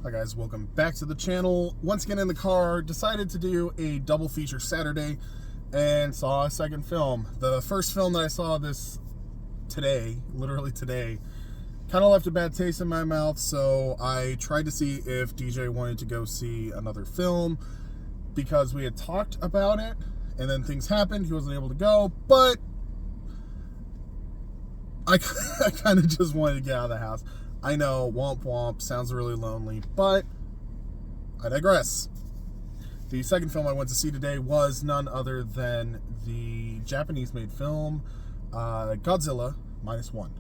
Hi guys, welcome back to the channel. Once again in the car, decided to do a double feature Saturday and saw a second film. The first film that I saw literally today, kind of left a bad taste in my mouth, so I tried to see if DJ wanted to go see another film because we had talked about it and then things happened, he wasn't able to go, but I kind of just wanted to get out of the house. I know, womp womp, sounds really lonely, but I digress. The second film I went to see today was none other than the Japanese-made film, Godzilla Minus One.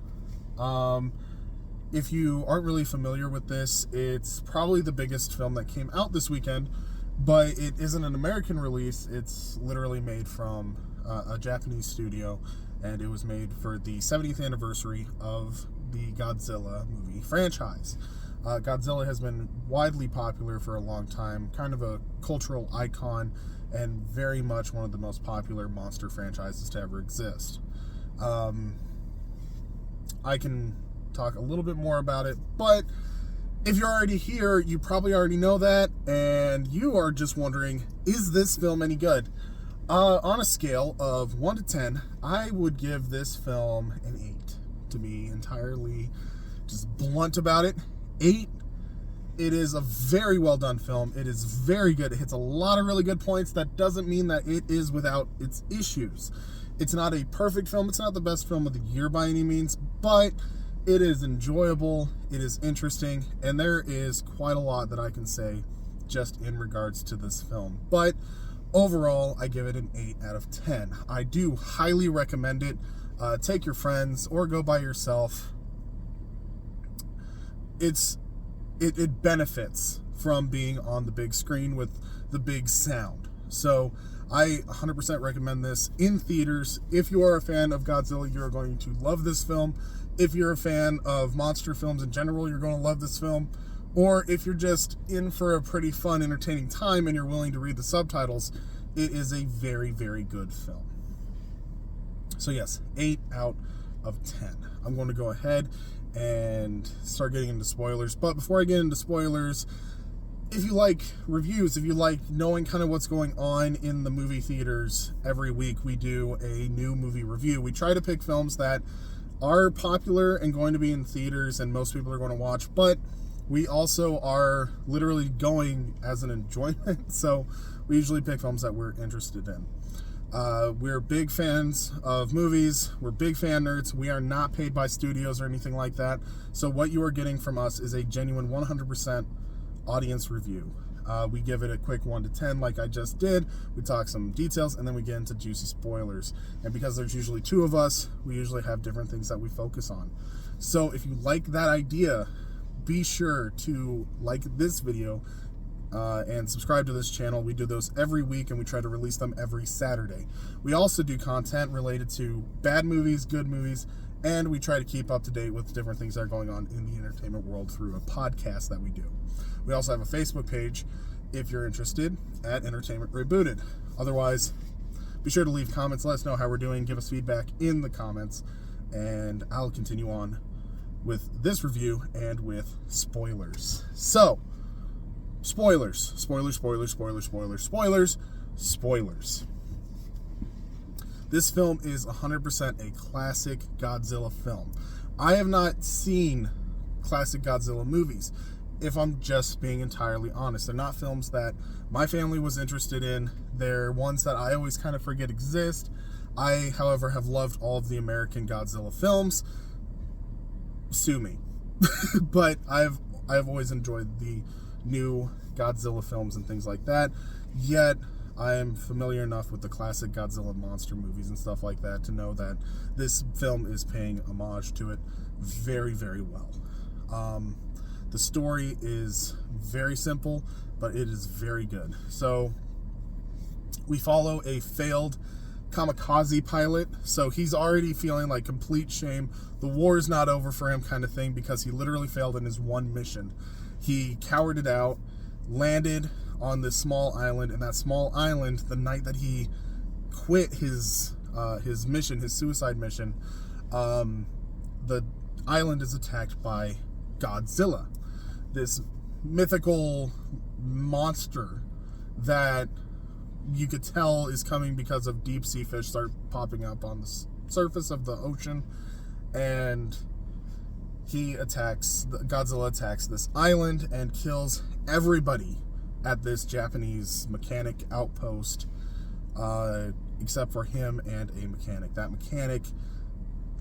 If you aren't really familiar with this, it's probably the biggest film that came out this weekend, but it isn't an American release. It's literally made from a Japanese studio, and it was made for the 70th anniversary of the Godzilla movie franchise. Godzilla has been widely popular for a long time, kind of a cultural icon, and very much one of the most popular monster franchises to ever exist. I can talk a little bit more about it, but if you're already here, you probably already know that, and you are just wondering, is this film any good? On a scale of 1 to 10, I would give this film an 8. To be entirely just blunt about it, 8. It is a very well done film. It is very good. It hits a lot of really good points. That doesn't mean that it is without its issues. It's not a perfect film. It's not the best film of the year by any means, but it is enjoyable. It is interesting, and there is quite a lot that I can say just in regards to this film. But overall, I give it an 8 out of 10. I do highly recommend it. Take your friends or go by yourself. It benefits from being on the big screen with the big sound. So I 100% recommend this in theaters. If you are a fan of Godzilla, you're going to love this film. If you're a fan of monster films in general, you're going to love this film. Or if you're just in for a pretty fun, entertaining time and you're willing to read the subtitles, it is a very, very good film. So yes, 8 out of 10. I'm going to go ahead and start getting into spoilers. But before I get into spoilers, if you like reviews, if you like knowing kind of what's going on in the movie theaters, every week we do a new movie review. We try to pick films that are popular and going to be in theaters and most people are going to watch, but we also are literally going as an enjoyment. So we usually pick films that we're interested in. We're big fans of movies. We're big fan nerds. We are not paid by studios or anything like that. So what you are getting from us is a genuine 100% audience review. We give it a quick 1 to 10 like I just did. We talk some details and then we get into juicy spoilers. And because there's usually 2 of us, we usually have different things that we focus on. So if you like that idea, be sure to like this video and subscribe to this channel. We do those every week and we try to release them every Saturday. We also do content related to bad movies, good movies, and we try to keep up to date with different things that are going on in the entertainment world through a podcast that we do. We also have a Facebook page if you're interested at Entertainment Rebooted. Otherwise, be sure to leave comments, let us know how we're doing, give us feedback in the comments, and I'll continue on with this review and with spoilers. So, spoilers. This film is 100% a classic Godzilla film. I have not seen classic Godzilla movies, if I'm just being entirely honest. They're not films that my family was interested in. They're ones that I always kind of forget exist. I, however, have loved all of the American Godzilla films. Sue me. But I've always enjoyed the new Godzilla films and things like that, yet I am familiar enough with the classic Godzilla monster movies and stuff like that to know that this film is paying homage to it very, very well. The story is very simple, but it is very good. So we follow a failed kamikaze pilot, so he's already feeling like complete shame. The war is not over for him kind of thing because he literally failed in his one mission. He cowered it out, landed on this small island, and that small island, the night that he quit his mission, his suicide mission, the island is attacked by Godzilla. This mythical monster that you could tell is coming because of deep sea fish start popping up on the surface of the ocean, and Godzilla attacks this island and kills everybody at this Japanese mechanic outpost, except for him and a mechanic. That mechanic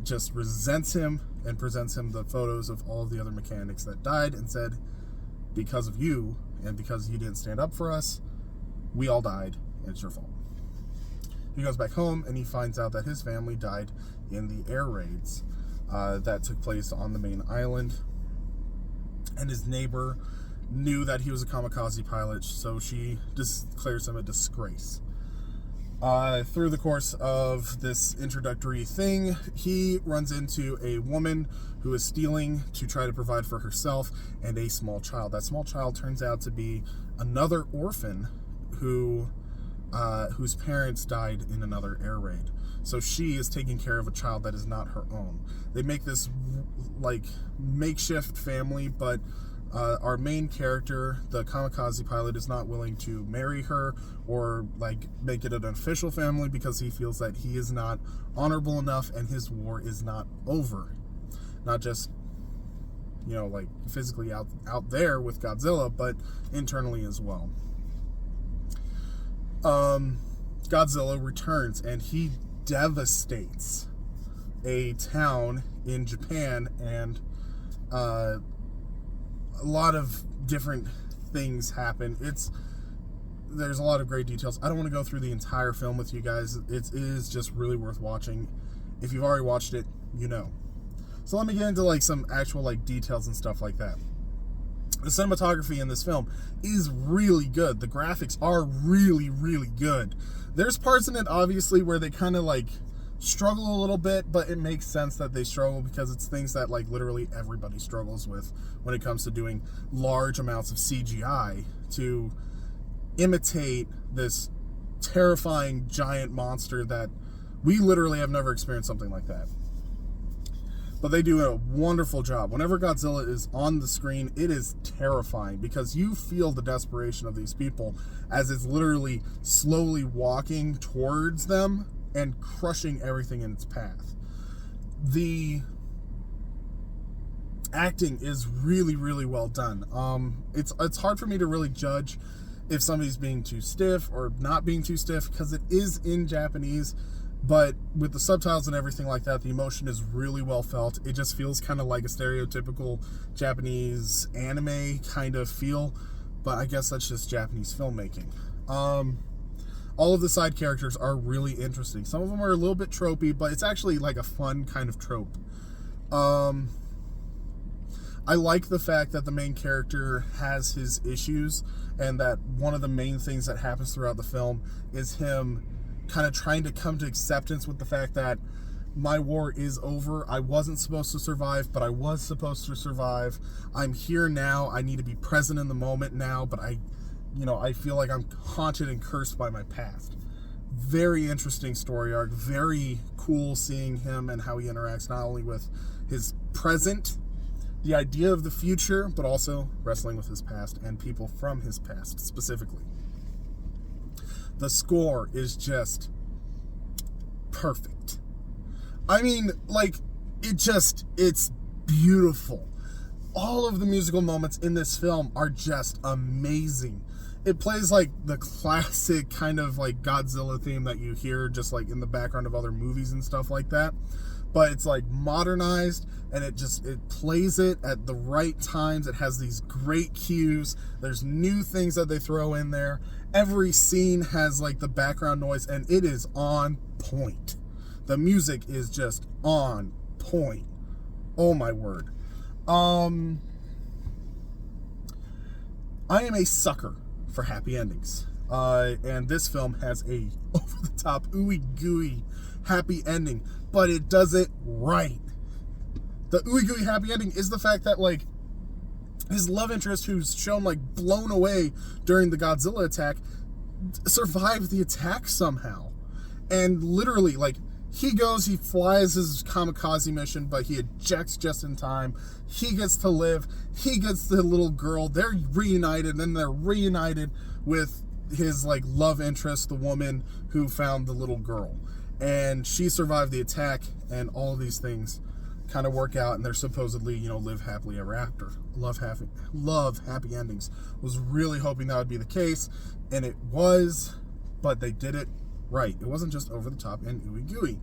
just resents him and presents him the photos of all of the other mechanics that died and said, because of you and because you didn't stand up for us, we all died, and it's your fault. He goes back home and he finds out that his family died in the air raids that took place on the main island, and his neighbor knew that he was a kamikaze pilot, so she declares him a disgrace. Through the course of this introductory thing, he runs into a woman who is stealing to try to provide for herself and a small child. That small child turns out to be another orphan whose parents died in another air raid. So she is taking care of a child that is not her own. They make this like makeshift family, but our main character, the kamikaze pilot, is not willing to marry her or like make it an official family because he feels that he is not honorable enough and his war is not over. Not just, you know, like physically out there with Godzilla, but internally as well. Godzilla returns and he devastates a town in Japan, and a lot of different things happen. There's a lot of great details. I don't want to go through the entire film with you guys. It is just really worth watching. If you've already watched it, you know. So let me get into like some actual like details and stuff like that. The cinematography in this film is really good. The graphics are really, really good. There's parts in it, obviously, where they kind of like struggle a little bit, but it makes sense that they struggle because it's things that like literally everybody struggles with when it comes to doing large amounts of CGI to imitate this terrifying giant monster that we literally have never experienced something like that. But they do a wonderful job. Whenever Godzilla is on the screen, it is terrifying because you feel the desperation of these people as it's literally slowly walking towards them and crushing everything in its path. The acting is really, really well done. It's hard for me to really judge if somebody's being too stiff or not being too stiff because it is in Japanese. But with the subtitles and everything like that, the emotion is really well felt. It just feels kind of like a stereotypical Japanese anime kind of feel. But I guess that's just Japanese filmmaking. All of the side characters are really interesting. Some of them are a little bit tropey, but it's actually like a fun kind of trope. I like the fact that the main character has his issues, and that one of the main things that happens throughout the film is him kind of trying to come to acceptance with the fact that my war is over. I wasn't supposed to survive, but I was supposed to survive. I'm here now. I need to be present in the moment now, but I feel like I'm haunted and cursed by my past. Very interesting story arc. Very cool seeing him and how he interacts not only with his present, the idea of the future, but also wrestling with his past and people from his past specifically. The score is just perfect. I mean, like, it's beautiful. All of the musical moments in this film are just amazing. It plays like the classic kind of like Godzilla theme that you hear just like in the background of other movies and stuff like that. But it's like modernized, and it plays it at the right times. It has these great cues. There's new things that they throw in there. Every scene has like the background noise, and it is on point. The music is just on point. Oh my word. I am a sucker for happy endings. And this film has a over-the-top, ooey-gooey happy ending, but it does it right. The ooey-gooey happy ending is the fact that, like, his love interest, who's shown, like, blown away during the Godzilla attack, survived the attack somehow. And literally, like, He goes, he flies his kamikaze mission, but he ejects just in time. He gets to live. He gets the little girl. They're reunited, and they're reunited with his like love interest, the woman who found the little girl. And she survived the attack, and all of these things kind of work out, and they're supposedly, you know, live happily ever after. Love happy endings. Was really hoping that would be the case, and it was, but they did it right. It wasn't just over the top and ooey gooey.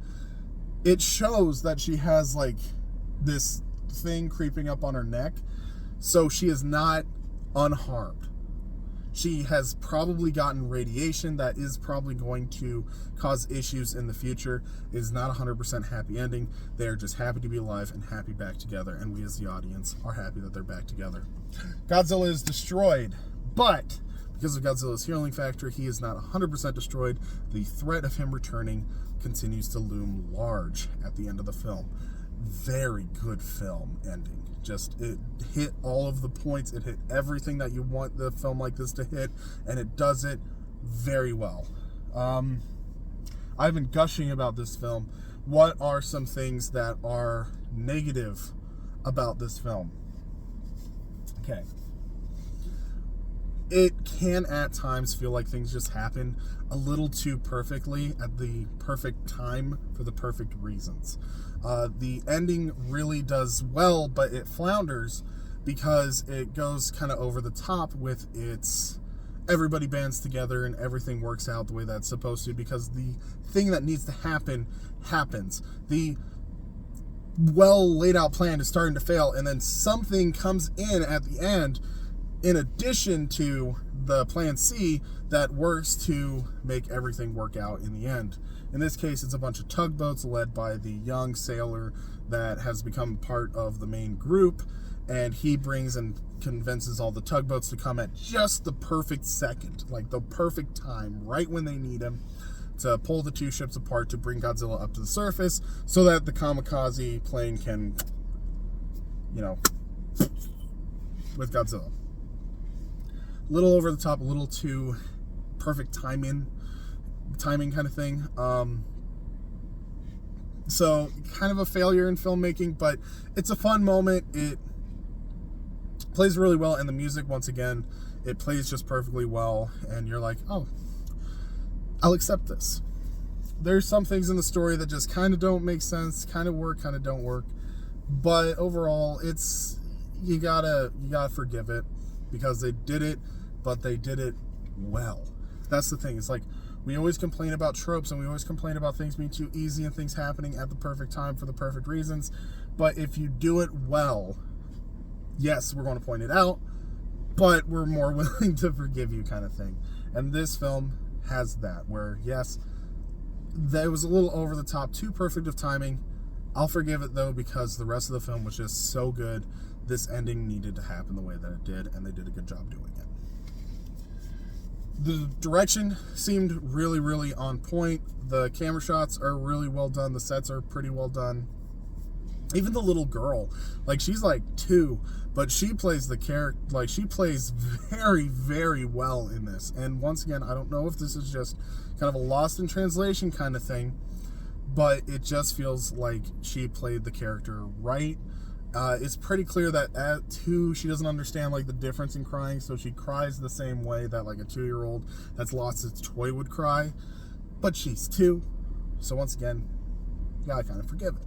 It shows that she has like this thing creeping up on her neck, so she is not unharmed. She has probably gotten radiation that is probably going to cause issues in the future. It is not 100% happy ending. They are just happy to be alive and happy back together, and we as the audience are happy that they're back together. Godzilla is destroyed, but because of Godzilla's healing factor, he is not 100% destroyed. The threat of him returning continues to loom large at the end of the film. Very good film ending. Just, it hit all of the points. It hit everything that you want the film like this to hit, and it does it very well. I've been gushing about this film. What are some things that are negative about this film? Okay. It can at times feel like things just happen a little too perfectly at the perfect time for the perfect reasons. The ending really does well, but it flounders because it goes kind of over the top with its everybody bands together and everything works out the way that's supposed to, because the thing that needs to happen happens. The well laid out plan is starting to fail, and then something comes in at the end in addition to the plan C that works to make everything work out in the end. In this case, it's a bunch of tugboats led by the young sailor that has become part of the main group, and he brings and convinces all the tugboats to come at just the perfect second, like the perfect time, right when they need him, to pull the two ships apart to bring Godzilla up to the surface so that the kamikaze plane can, you know, with Godzilla. A little over the top, a little too perfect timing kind of thing. So kind of a failure in filmmaking, but it's a fun moment. It plays really well, and the music, once again, it plays just perfectly well, and you're like, oh, I'll accept this. There's some things in the story that just kind of don't make sense, kind of work, kind of don't work, but overall, it's, you gotta forgive it, because they did it, but they did it well. That's the thing. It's like, we always complain about tropes, and we always complain about things being too easy and things happening at the perfect time for the perfect reasons. But if you do it well, yes, we're going to point it out, but we're more willing to forgive you, kind of thing. And this film has that, where yes, that was a little over the top, too perfect of timing. I'll forgive it though, because the rest of the film was just so good. This ending needed to happen the way that it did, and they did a good job doing it. The direction seemed really, really on point. The camera shots are really well done. The sets are pretty well done. Even the little girl, like, she's like 2, but she plays the character, like, she plays very, very well in this. And once again, I don't know if this is just kind of a lost in translation kind of thing, but it just feels like she played the character right. It's pretty clear that at 2, she doesn't understand like the difference in crying, so she cries the same way that like a 2-year-old that's lost its toy would cry, but she's 2, so once again, you gotta kind of forgive it.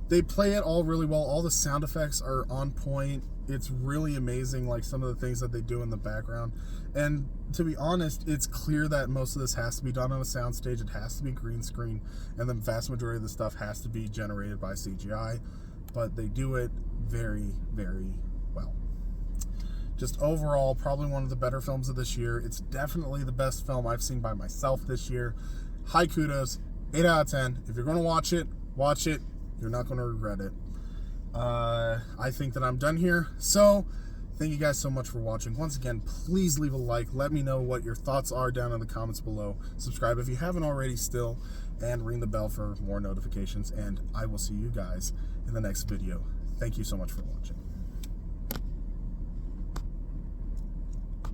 They play it all really well. All the sound effects are on point. It's really amazing, like some of the things that they do in the background. And to be honest, it's clear that most of this has to be done on a soundstage. It has to be green screen, and the vast majority of the stuff has to be generated by CGI. But they do it very, very well. Just overall, probably one of the better films of this year. It's definitely the best film I've seen by myself this year. High kudos, 8 out of 10. If you're going to watch it, watch it. You're not going to regret it. I think that I'm done here. So, thank you guys so much for watching. Once again, please leave a like. Let me know what your thoughts are down in the comments below. Subscribe if you haven't already still, and ring the bell for more notifications. And I will see you guys in the next video. Thank you so much for watching.